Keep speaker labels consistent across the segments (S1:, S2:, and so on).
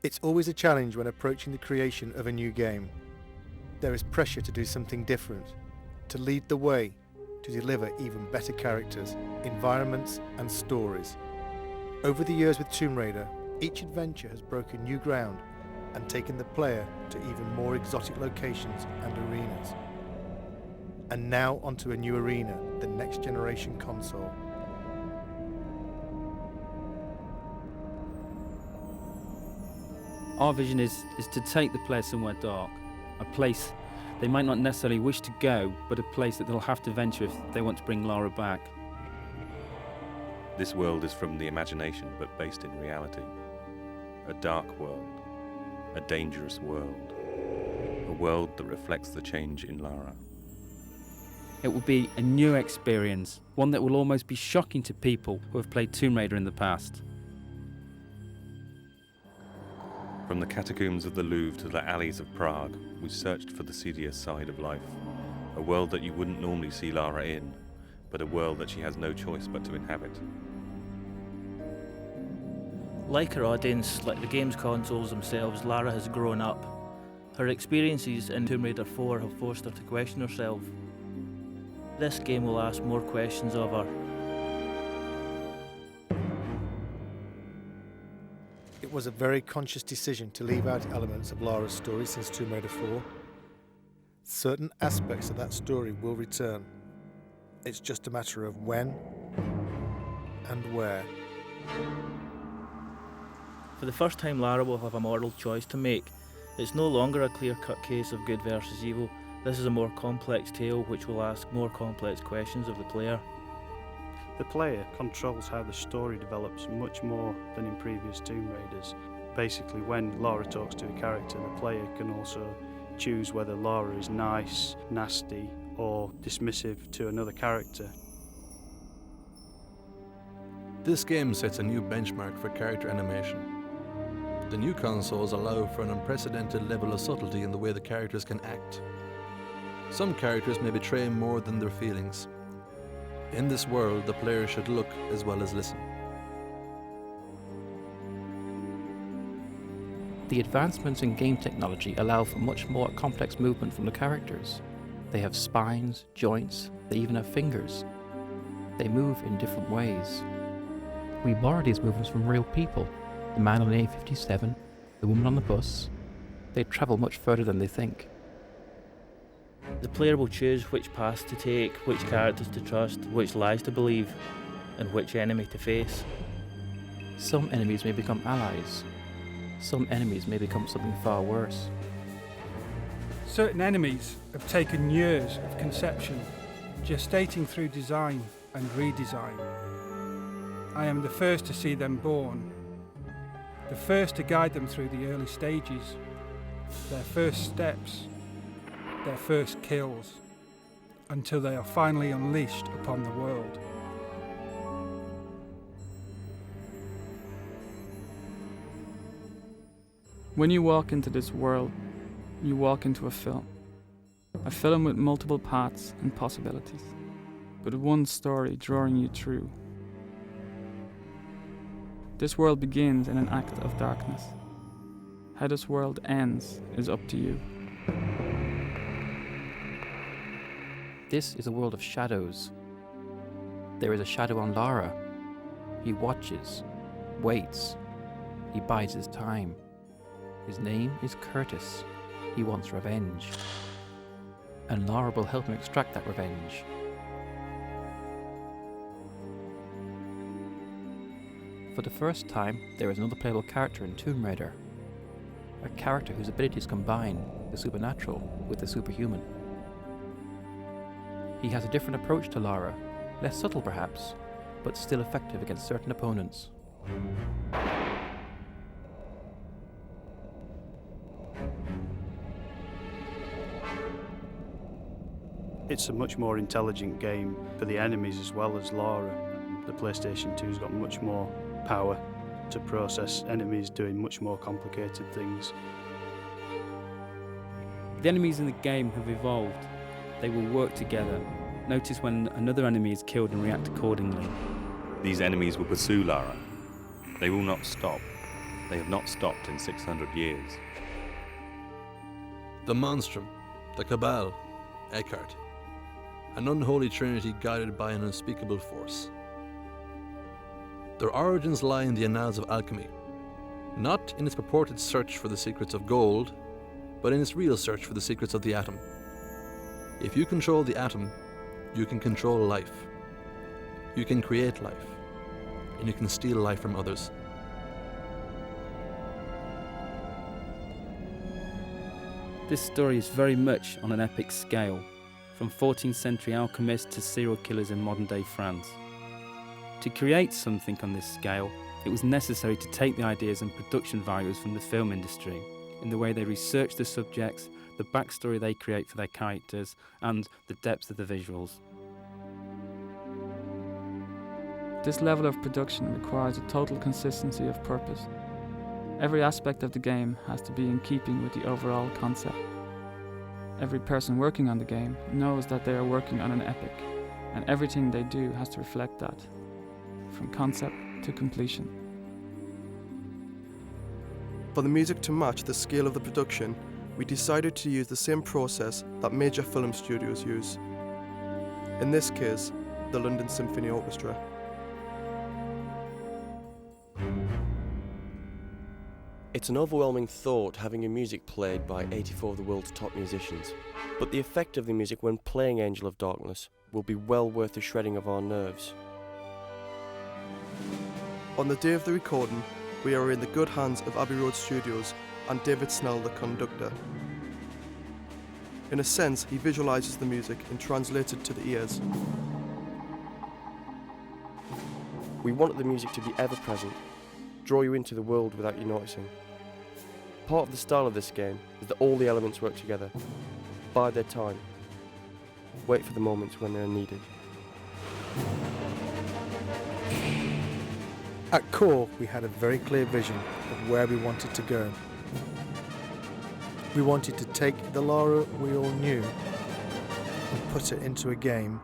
S1: It's always a challenge when approaching the creation of a new game. There is pressure to do something different, to lead the way, to deliver even better characters, environments and stories. Over the years with Tomb Raider, each adventure has broken new ground and taken the player to even more exotic locations and arenas. And now onto a new arena, the next generation console.
S2: Our vision is to take the player somewhere dark, a place they might not necessarily wish to go, but a place that they'll have to venture if they want to bring Lara back.
S3: This world is from the imagination, but based in reality. A dark world, a dangerous world, a world that reflects the change in Lara.
S2: It will be a new experience, one that will almost be shocking to people who have played Tomb Raider in the past.
S3: From the catacombs of the Louvre to the alleys of Prague, we searched for the seedier side of life. A world that you wouldn't normally see Lara in, but a world that she has no choice but to inhabit.
S4: Like her audience, like the game's consoles themselves, Lara has grown up. Her experiences in Tomb Raider 4 have forced her to question herself. This game will ask more questions of her.
S1: It was a very conscious decision to leave out elements of Lara's story since Tomb Raider 4. Certain aspects of that story will return. It's just a matter of when and where.
S4: For the first time, Lara will have a moral choice to make. It's no longer a clear-cut case of good versus evil. This is a more complex tale which will ask more complex questions of the player.
S5: The player controls how the story develops much more than in previous Tomb Raiders. Basically, when Lara talks to a character, the player can also choose whether Lara is nice, nasty, or dismissive to another character.
S6: This game sets a new benchmark for character animation. The new consoles allow for an unprecedented level of subtlety in the way the characters can act. Some characters may betray more than their feelings. In this world, the player should look as well as listen.
S7: The advancements in game technology allow for much more complex movement from the characters. They have spines, joints, they even have fingers. They move in different ways. We borrow these movements from real people. The man on the A57, the woman on the bus. They travel much further than they think.
S4: The player will choose which paths to take, which characters to trust, which lies to believe, and which enemy to face.
S7: Some enemies may become allies. Some enemies may become something far worse.
S8: Certain enemies have taken years of conception, gestating through design and redesign. I am the first to see them born, the first to guide them through the early stages, their first steps, their first kills, until they are finally unleashed upon the world.
S9: When you walk into this world, you walk into a film with multiple paths and possibilities, but one story drawing you through. This world begins in an act of darkness. How this world ends is up to you.
S7: This is a world of shadows. There is a shadow on Lara. He watches, waits, he bides his time. His name is Curtis. He wants revenge. And Lara will help him extract that revenge. For the first time, there is another playable character in Tomb Raider. A character whose abilities combine the supernatural with the superhuman. He has a different approach to Lara, less subtle perhaps, but still effective against certain opponents.
S5: It's a much more intelligent game for the enemies as well as Lara. The PlayStation 2's got much more power to process enemies doing much more complicated things.
S2: The enemies in the game have evolved. They will work together. Notice when another enemy is killed and react accordingly.
S3: These enemies will pursue Lara. They will not stop. They have not stopped in 600 years.
S6: The Monstrum, the Cabal, Eckhart. An unholy trinity guided by an unspeakable force. Their origins lie in the annals of alchemy, not in its purported search for the secrets of gold, but in its real search for the secrets of the atom. If you control the atom, you can control life. You can create life, and you can steal life from others.
S2: This story is very much on an epic scale, from 14th century alchemists to serial killers in modern day France. To create something on this scale, it was necessary to take the ideas and production values from the film industry, in the way they research the subjects, the backstory they create for their characters, and the depth of the visuals.
S9: This level of production requires a total consistency of purpose. Every aspect of the game has to be in keeping with the overall concept. Every person working on the game knows that they are working on an epic, and everything they do has to reflect that, from concept to completion.
S10: For the music to match the scale of the production, we decided to use the same process that major film studios use. In this case, the London Symphony Orchestra.
S11: It's an overwhelming thought having your music played by 84 of the world's top musicians, but the effect of the music when playing Angel of Darkness will be well worth the shredding of our nerves.
S10: On the day of the recording, we are in the good hands of Abbey Road Studios and David Snell, the conductor. In a sense, he visualises the music and translates it to the ears.
S11: We wanted the music to be ever present, draw you into the world without you noticing. Part of the style of this game is that all the elements work together, bide their time, wait for the moments when they are needed.
S1: At core, we had a very clear vision of where we wanted to go. We wanted to take the Lara we all knew and put it into a game,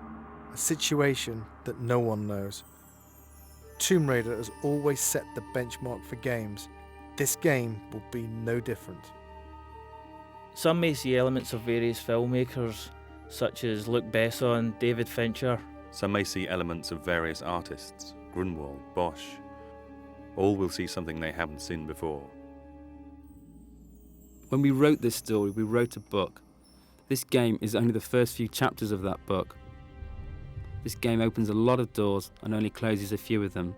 S1: a situation that no one knows. Tomb Raider has always set the benchmark for games. This game will be no different.
S4: Some may see elements of various filmmakers, such as Luc Besson, David Fincher.
S3: Some may see elements of various artists, Grunwald, Bosch. All will see something they haven't seen before.
S2: When we wrote this story, we wrote a book. This game is only the first few chapters of that book. This game opens a lot of doors and only closes a few of them.